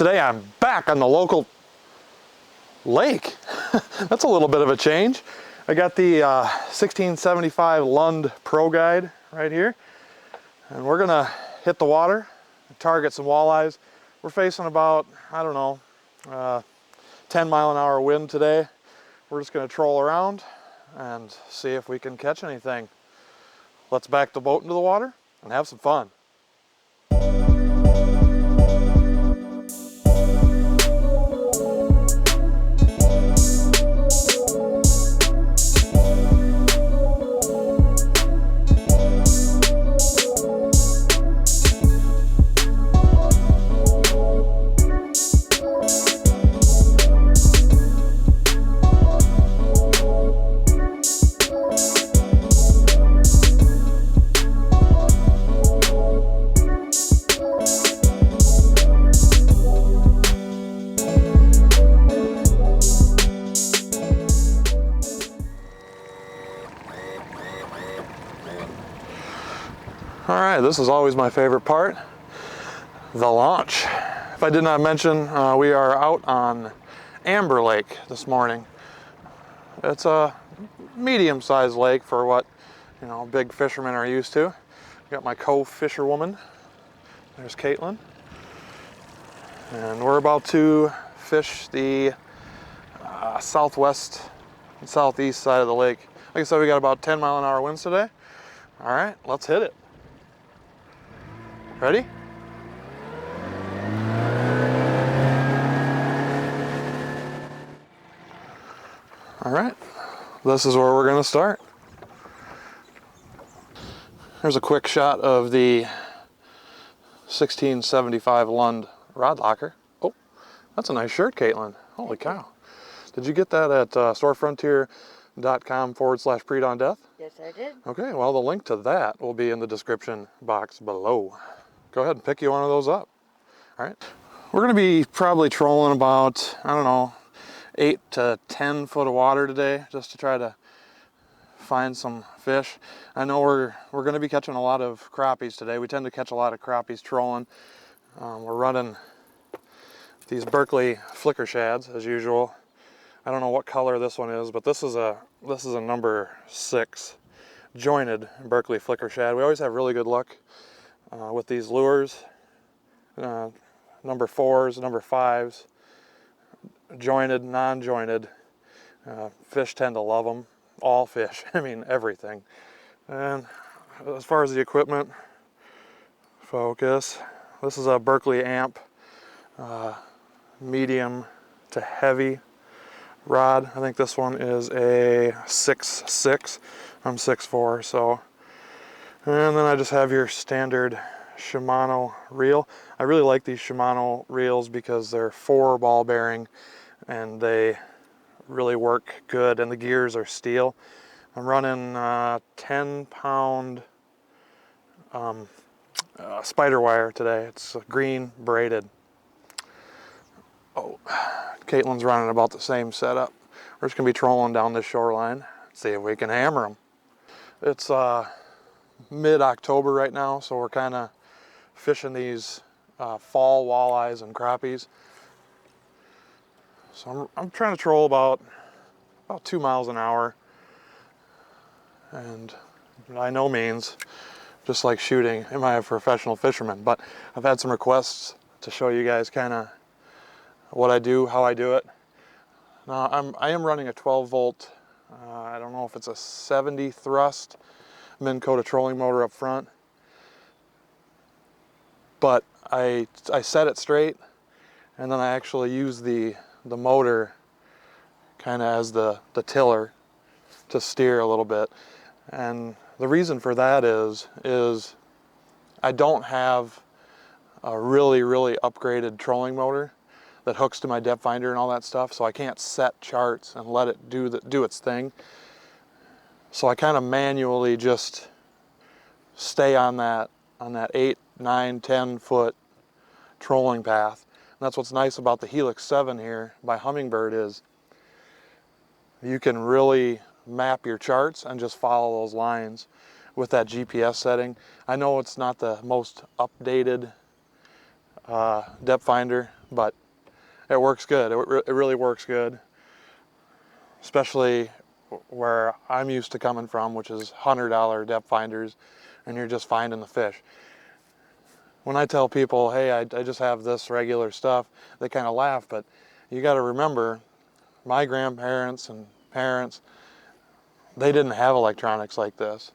Today I'm back on the local lake. That's a little bit of a change. I got the 1675 Lund Pro Guide right here, and we're gonna hit the water and target some walleyes. We're facing about, I don't know, 10 mile an hour wind today. We're just gonna troll around and see if we can catch anything. Let's back the boat into the water and have some fun. All right, this is always my favorite part, the launch. If I did not mention, we are out on Amber Lake this morning. It's a medium-sized lake for what, you know, big fishermen are used to. Got my co-fisherwoman. There's Caitlin. And we're about to fish the southwest and southeast side of the lake. Like I said, we got about 10 mile an hour winds today. All right, let's hit it. Ready? All right, this is where we're gonna start. Here's a quick shot of the 1675 Lund rod locker. Oh, that's a nice shirt, Caitlin. Holy cow. Did you get that at storefrontier.com/PREDAWN death? Yes, I did. Okay, well, the link to that will be in the description box below. Go ahead and pick you one of those up. All right, we're gonna be probably trolling about, I don't know, 8 to 10 foot of water today, just to try to find some fish. I know we're gonna be catching a lot of crappies today. We tend to catch a lot of crappies trolling. We're running these Berkley flicker shads as usual. I don't know what color this one is, but this is a number 6 jointed Berkley flicker shad. We always have really good luck with these lures. Number 4s, number 5s, jointed, non-jointed. Fish tend to love them. All fish, I mean everything. And as far as the equipment, focus. This is a Berkley amp, medium to heavy rod. I think this one is a 6.6. I'm 6'4", so. And then I just have your standard Shimano reel. I really like these Shimano reels because they're 4 ball bearing and they really work good, and the gears are steel. I'm running 10-pound spider wire today. It's green braided. Oh, Caitlin's running about the same setup. We're just gonna be trolling down this shoreline, see if we can hammer them. It's mid-October right now, so we're kind of fishing these fall walleyes and crappies. So I'm trying to troll about 2 miles an hour, and by no means just like shooting am I a professional fisherman, but I've had some requests to show you guys kind of what I do, how I do it. Now I am running a 12 volt, I don't know if it's a 70 thrust Minn Kota trolling motor up front, but I set it straight, and then I actually use the motor kind of as the tiller to steer a little bit. And the reason for that is I don't have a really upgraded trolling motor that hooks to my depth finder and all that stuff, so I can't set charts and let it do its thing. So I kind of manually just stay on that 8, 9, 10 foot trolling path. And that's what's nice about the Helix 7 here by Humminbird, is you can really map your charts and just follow those lines with that GPS setting. I know it's not the most updated depth finder but it works good. It really works good, especially where I'm used to coming from, which is $100 depth finders, and you're just finding the fish. When I tell people, hey, I just have this regular stuff, they kind of laugh, but you got to remember, my grandparents and parents, they didn't have electronics like this.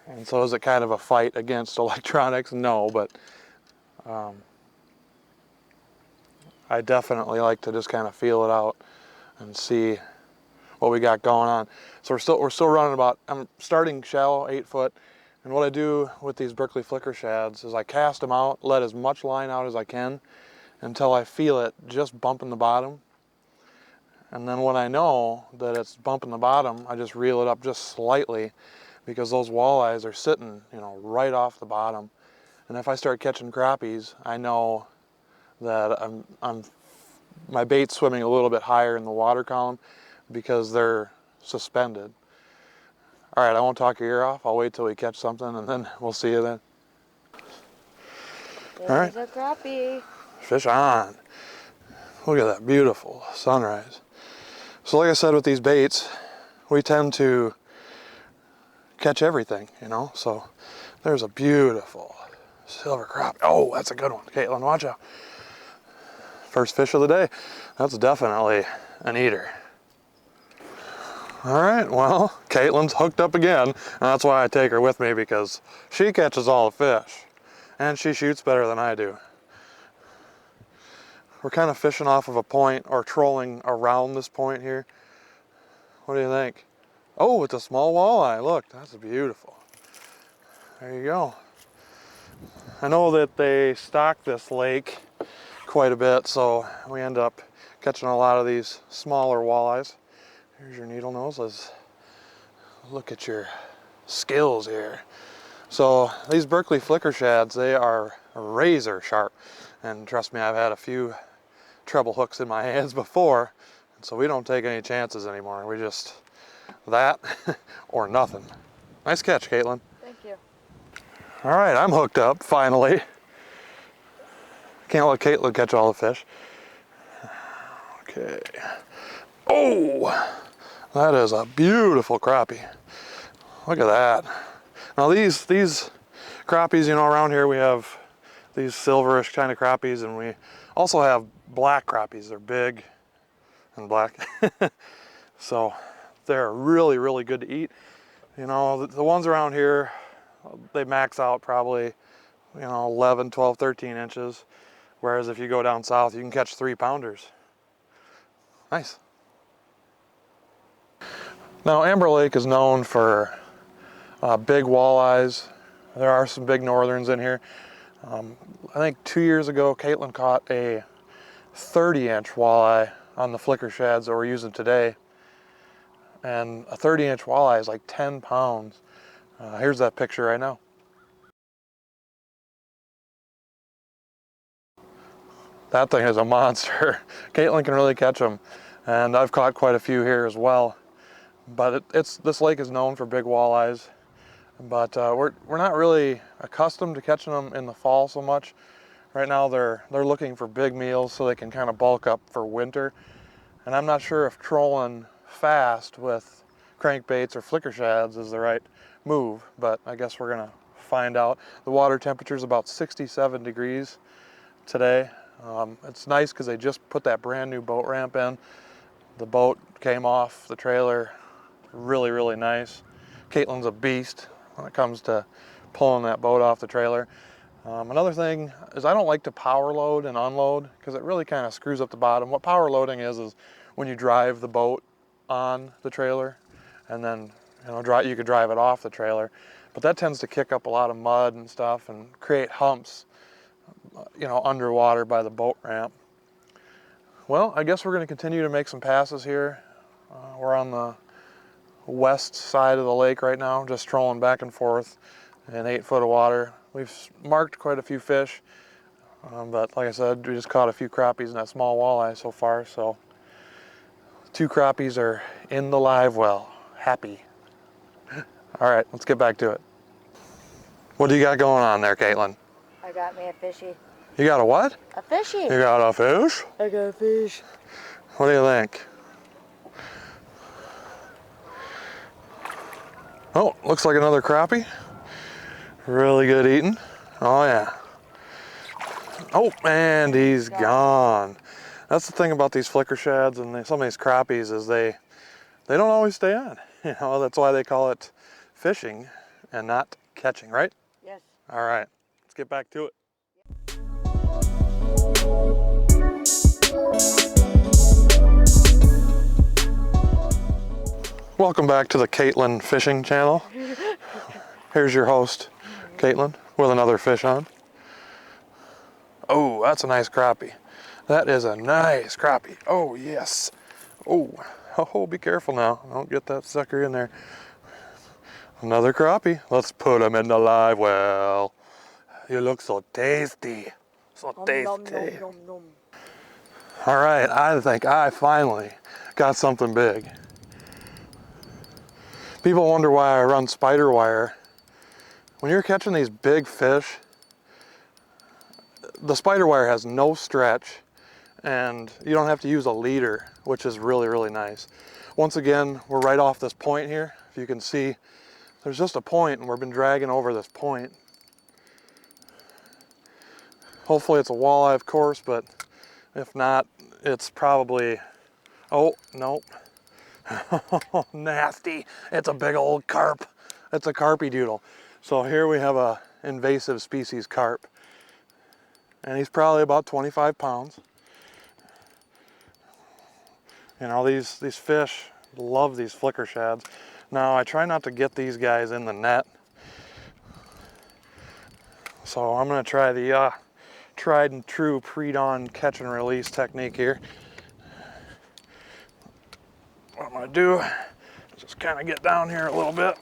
And so is it kind of a fight against electronics? No, but I definitely like to just kind of feel it out and see what we got going on. So we're still running about, I'm starting shallow, 8 foot, and what I do with these Berkeley flicker shads is I cast them out, let as much line out as I can until I feel it just bumping the bottom. And then when I know that it's bumping the bottom, I just reel it up just slightly, because those walleyes are sitting, you know, right off the bottom. And if I start catching crappies, I know that my bait's swimming a little bit higher in the water column because they're suspended. All right, I won't talk your ear off. I'll wait till we catch something, and then we'll see you then. There's all right, a crappie. Fish on. Look at that beautiful sunrise. So like I said, with these baits, we tend to catch everything, you know. So there's a beautiful silver crappie. Oh, that's a good one. Caitlin, watch out. First fish of the day. That's definitely an eater. All right, well, Caitlin's hooked up again, and that's why I take her with me, because she catches all the fish, and she shoots better than I do. We're kind of fishing off of a point, or trolling around this point here. What do you think? Oh, it's a small walleye. Look, that's beautiful. There you go. I know that they stock this lake quite a bit, so we end up catching a lot of these smaller walleyes. Here's your needle nose. Let's look at your skills here. So these Berkeley flicker shads, they are razor sharp. And trust me, I've had a few treble hooks in my hands before, and so we don't take any chances anymore. We just, that or nothing. Nice catch, Caitlin. Thank you. All right, I'm hooked up, finally. Can't let Caitlin catch all the fish. Okay. Oh, that is a beautiful crappie. Look at that. Now these crappies, you know, around here we have these silverish kind of crappies, and we also have black crappies. They're big and black. So they're really, really good to eat. You know, the ones around here, they max out probably, you know, 11, 12, 13 inches. Whereas if you go down south, you can catch 3-pounders. Nice. Now Amber Lake is known for big walleyes. There are some big northerns in here. I think 2 years ago, Caitlin caught a 30-inch walleye on the flicker shads that we're using today. And a 30-inch walleye is like 10 pounds. Here's that picture right now. That thing is a monster. Caitlin can really catch them, and I've caught quite a few here as well. But this lake is known for big walleyes, but we're not really accustomed to catching them in the fall so much. Right now they're looking for big meals so they can kind of bulk up for winter. And I'm not sure if trolling fast with crankbaits or flicker shads is the right move, but I guess we're gonna find out. The water temperature is about 67 degrees today. It's nice because they just put that brand new boat ramp in. The boat came off the trailer really, really nice. Caitlin's a beast when it comes to pulling that boat off the trailer. Another thing is I don't like to power load and unload because it really kind of screws up the bottom. What power loading is when you drive the boat on the trailer, and then you could drive it off the trailer, but that tends to kick up a lot of mud and stuff and create humps, underwater by the boat ramp. Well, I guess we're going to continue to make some passes here. We're on the west side of the lake right now, just trolling back and forth in 8 foot of water. We've marked quite a few fish, but like I said, we just caught a few crappies and that small walleye so far. So 2 crappies are in the live well. Happy. All right, let's get back to it. What do you got going on there, Caitlin? I got me a fishy. You got a what? A fishy. You got a fish? I got a fish. What do you think? Oh, looks like another crappie. Really good eating. Oh yeah. Oh, and he's gone. That's the thing about these flicker shads and some of these crappies is they don't always stay on. You know, that's why they call it fishing and not catching, right? Yes. All right, let's get back to it. Welcome back to the Caitlin Fishing Channel. Here's your host, Caitlin, with another fish on. Oh, that's a nice crappie. That is a nice crappie. Oh, yes. Oh, be careful now. Don't get that sucker in there. Another crappie. Let's put him in the live well. You look so tasty. So tasty. Nom, nom. All right, I think I finally got something big. People wonder why I run spider wire. When you're catching these big fish, the spider wire has no stretch and you don't have to use a leader, which is really, really nice. Once again, we're right off this point here. If you can see, there's just a point and we've been dragging over this point. Hopefully it's a walleye, of course, but if not, it's probably, oh, nope. Nasty. It's a big old carp. It's a carpy doodle. So here we have a invasive species carp. And he's probably about 25 pounds. You know, these fish love these flicker shads. Now I try not to get these guys in the net. So I'm gonna try the tried and true PREDAWN catch and release technique here. What I'm gonna do, just kind of get down here a little bit.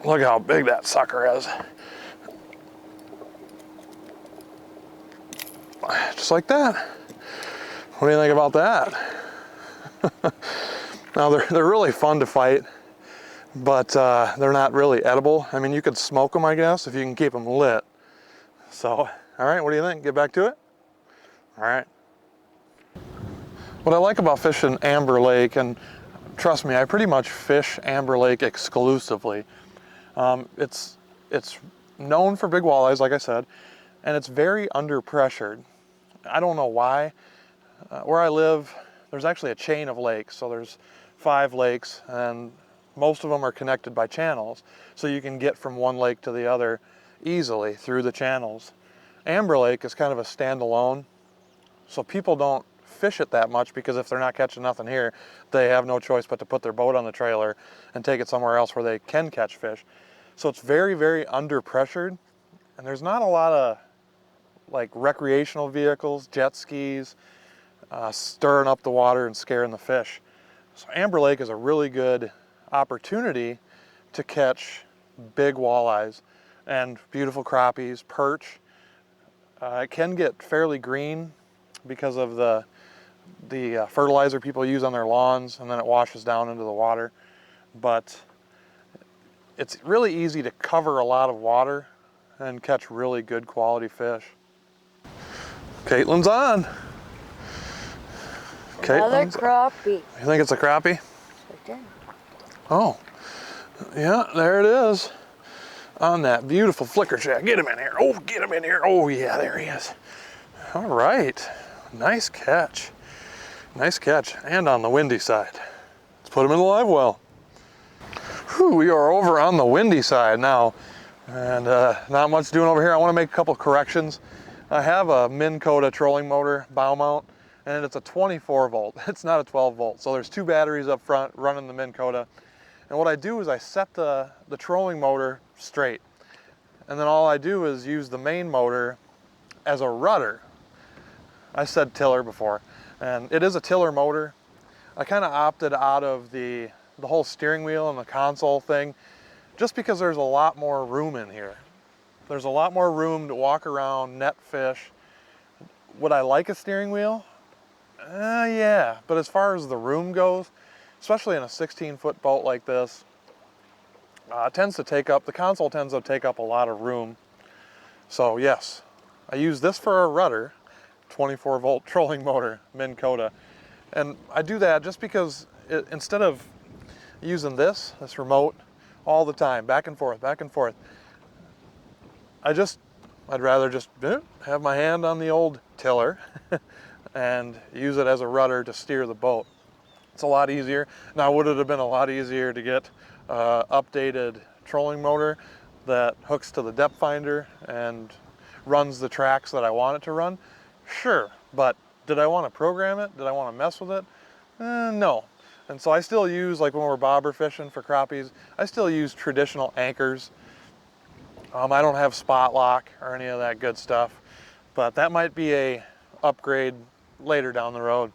Look how big that sucker is. Just like that. What do you think about that? Now they're really fun to fight, but they're not really edible. I mean, you could smoke them, I guess, if you can keep them lit. So, all right, what do you think? Get back to it? All right. What I like about fishing Amber Lake, and trust me, I pretty much fish Amber Lake exclusively. It's known for big walleyes, like I said, and it's very under pressured. I don't know why. Where I live, there's actually a chain of lakes, so there's 5 lakes, and most of them are connected by channels, so you can get from one lake to the other easily through the channels. Amber Lake is kind of a standalone, so people don't fish it that much because if they're not catching nothing here, they have no choice but to put their boat on the trailer and take it somewhere else where they can catch fish. So it's very, very under pressured, and there's not a lot of like recreational vehicles, jet skis, stirring up the water and scaring the fish. So Amber Lake is a really good opportunity to catch big walleyes and beautiful crappies, perch. It can get fairly green because of the fertilizer people use on their lawns, and then it washes down into the water. But it's really easy to cover a lot of water and catch really good quality fish. Caitlin's on. Another crappie. You think it's a crappie? Right there. Oh, yeah, there it is. On that beautiful flicker shad. Get him in here. Oh, get him in here. Oh, yeah, there he is. All right. Nice catch. Nice catch. And on the windy side. Let's put him in the live well. Whew, we are over on the windy side now. And not much doing over here. I want to make a couple corrections. I have a Minn Kota trolling motor bow mount, and it's a 24 volt. It's not a 12 volt. So there's 2 batteries up front running the Minn Kota. And what I do is I set the trolling motor straight. And then all I do is use the main motor as a rudder. I said tiller before, and it is a tiller motor. I kind of opted out of the whole steering wheel and the console thing just because there's a lot more room in here. There's a lot more room to walk around, net fish. Would I like a steering wheel? Yeah, but as far as the room goes, especially in a 16-foot boat like this, tends to take up, the console tends to take up a lot of room. So yes, I use this for a rudder, 24 volt trolling motor, Minn Kota. And I do that just because instead of using this remote all the time, back and forth, I'd rather just have my hand on the old tiller and use it as a rudder to steer the boat. It's a lot easier. Now, would it have been a lot easier to get updated trolling motor that hooks to the depth finder and runs the tracks that I want it to run? Sure, but did I want to program it? Did I want to mess with it? No. And so I still use, like when we're bobber fishing for crappies, I still use traditional anchors. I don't have spot lock or any of that good stuff, but that might be a upgrade later down the road.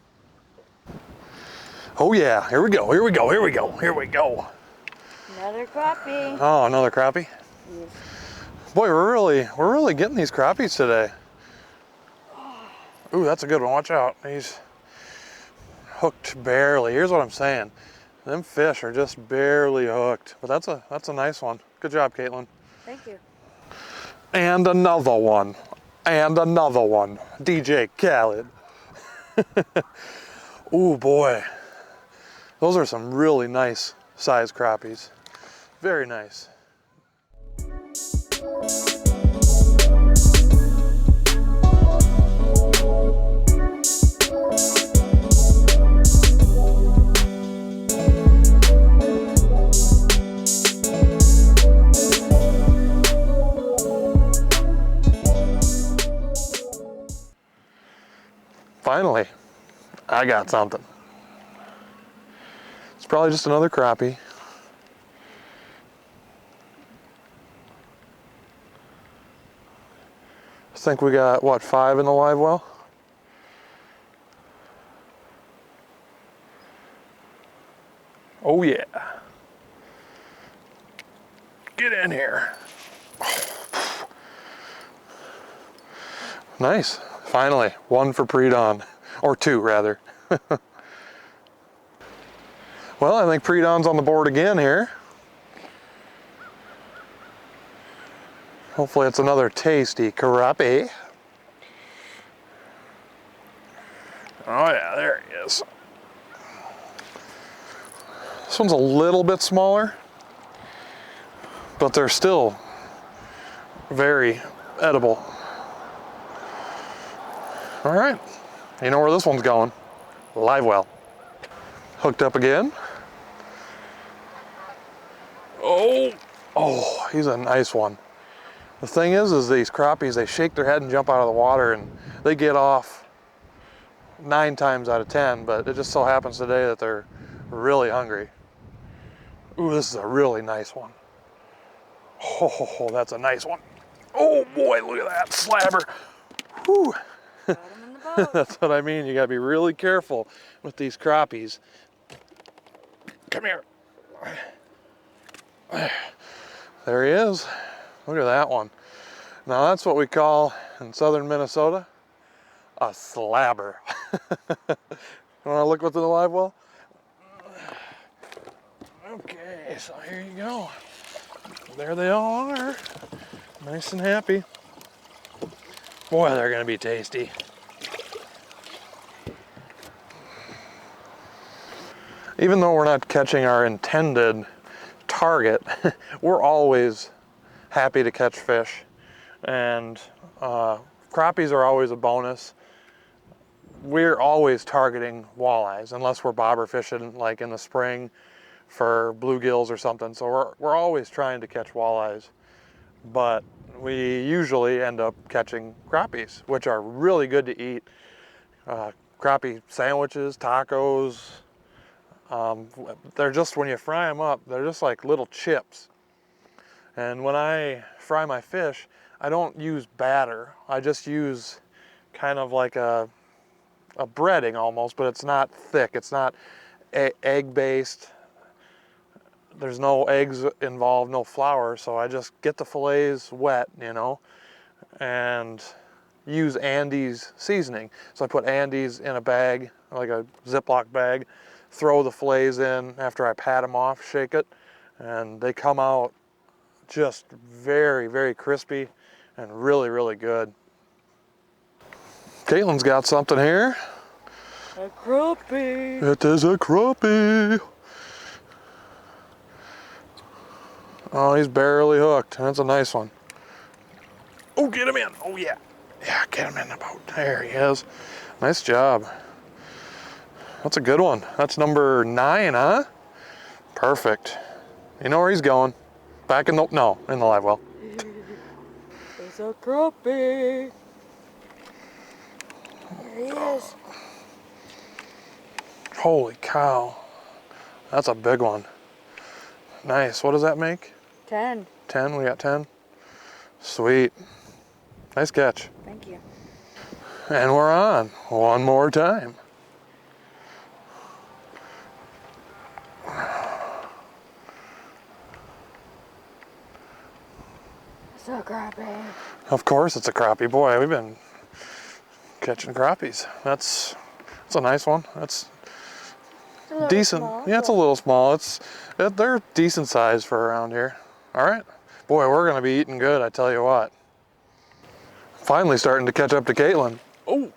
Oh yeah, here we go, here we go, here we go, here we go. Another crappie. Oh, another crappie? Yes. Boy, we're really getting these crappies today. Ooh, that's a good one, watch out. He's hooked barely. Here's what I'm saying. Them fish are just barely hooked, but that's a nice one. Good job, Caitlin. Thank you. And another one, and another one. DJ Khaled. Ooh, boy. Those are some really nice size crappies. Very nice. Finally, I got something. It's probably just another crappie. I think we got, what, 5 in the live well? Oh yeah. Get in here. Nice. Finally, one for pre-dawn, or 2 rather. Well, I think pre-dawn's on the board again here. Hopefully it's another tasty crappie. Oh yeah, there he is. This one's a little bit smaller, but they're still very edible. All right, you know where this one's going. Live well. Hooked up again. Oh, he's a nice one. The thing is these crappies, they shake their head and jump out of the water and they get off 9 times out of 10, but it just so happens today that they're really hungry. Ooh, this is a really nice one. Oh, that's a nice one. Oh boy, look at that slabber. Whew. That's what I mean. You gotta be really careful with these crappies. Come here. There he is. Look at that one. Now that's what we call in southern Minnesota a slabber. You wanna look what's in the live well? Okay, so here you go. There they all are. Nice and happy. Boy, they're gonna be tasty. Even though we're not catching our intended target, we're always happy to catch fish. And crappies are always a bonus. We're always targeting walleyes, unless we're bobber fishing like in the spring for bluegills or something. So we're always trying to catch walleyes. But we usually end up catching crappies, which are really good to eat. Crappie sandwiches, tacos. They're just, when you fry them up, they're just like little chips. And when I fry my fish, I don't use batter. I just use kind of like a breading almost, but it's not thick. It's not egg-based. There's no eggs involved, no flour, so I just get the fillets wet, you know, and use Andy's seasoning. So I put Andy's in a bag, like a Ziploc bag, throw the fillets in after I pat them off, shake it, and they come out just very, very crispy and really, really good. Caitlin's got something here. A crappie. It is a crappie. Oh, he's barely hooked. That's a nice one. Oh, get him in. Oh, yeah. Yeah, get him in the boat. There he is. Nice job. That's a good one. That's number 9, huh? Perfect. You know where he's going. Back in the, no, in the live well. It's a crappie. There he is. Holy cow. That's a big one. Nice. What does that make? 10. 10? We got 10? Sweet. Nice catch. Thank you. And we're on one more time. It's a crappie. Of course it's a crappie. Boy, we've been catching crappies. That's a nice one. That's It's a little decent. small, Yeah, it's a little small. They're decent size for around here. All right. Boy, we're gonna be eating good, I tell you what. Finally starting to catch up to Caitlin. Oh.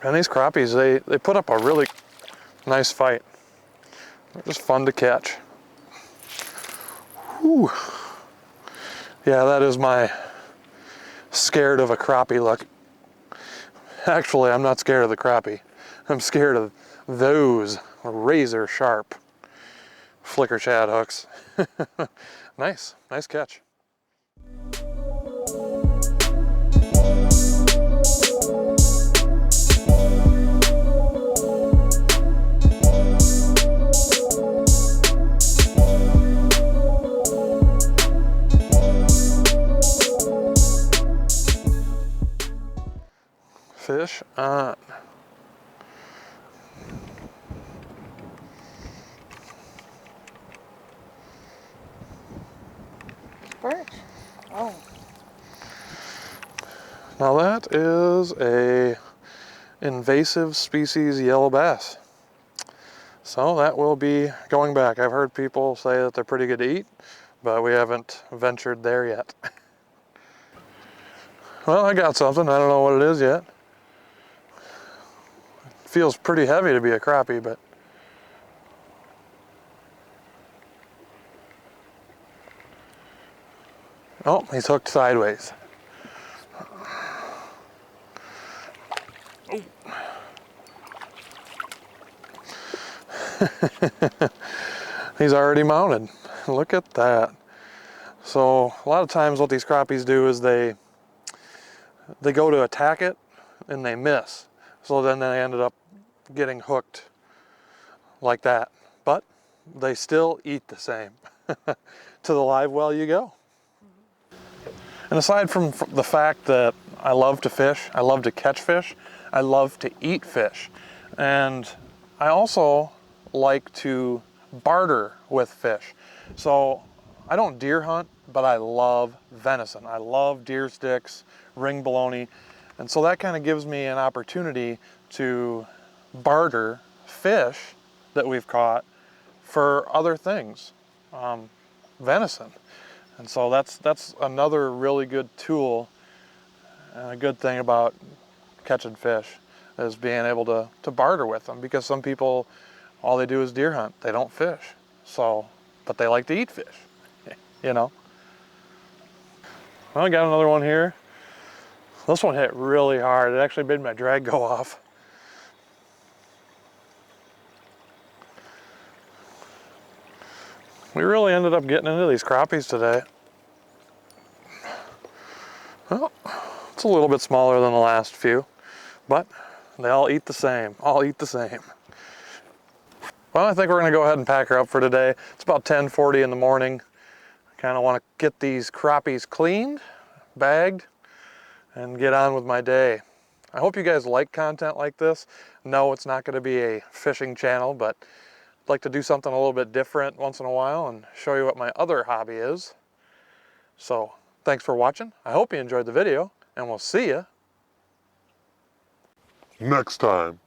And these crappies, they put up a really nice fight. They're just fun to catch. Whew. Yeah, that is my scared of a crappie look. Actually, I'm not scared of the crappie. I'm scared of those razor sharp flicker shad hooks. Nice catch. Fish on. Perch. Oh. Now that is a invasive species yellow bass. So that will be going back. I've heard people say that they're pretty good to eat, but we haven't ventured there yet. Well, I got something. I don't know what it is yet. Feels pretty heavy to be a crappie, but oh, he's hooked sideways. He's already mounted. Look at that. So a lot of times what these crappies do is they go to attack it and they miss. So then they ended up getting hooked like that. But they still eat the same. To the live well you go. And aside from the fact that I love to fish, I love to catch fish, I love to eat fish. And I also like to barter with fish. So I don't deer hunt, but I love venison. I love deer sticks, ring bologna. And so that kind of gives me an opportunity to barter fish that we've caught for other things, venison. And so that's another really good tool and a good thing about catching fish is being able to barter with them, because some people, all they do is deer hunt. They don't fish. So, but they like to eat fish, you know. Well, I got another one here. This one hit really hard. It actually made my drag go off. We really ended up getting into these crappies today. Well, it's a little bit smaller than the last few, but they all eat the same, all eat the same. Well, I think we're gonna go ahead and pack her up for today. It's about 10:40 in the morning. I kinda wanna get these crappies cleaned, bagged, and get on with my day. I hope you guys like content like this. No, it's not gonna be a fishing channel, but I'd like to do something a little bit different once in a while and show you what my other hobby is. So, thanks for watching. I hope you enjoyed the video, and we'll see you next time.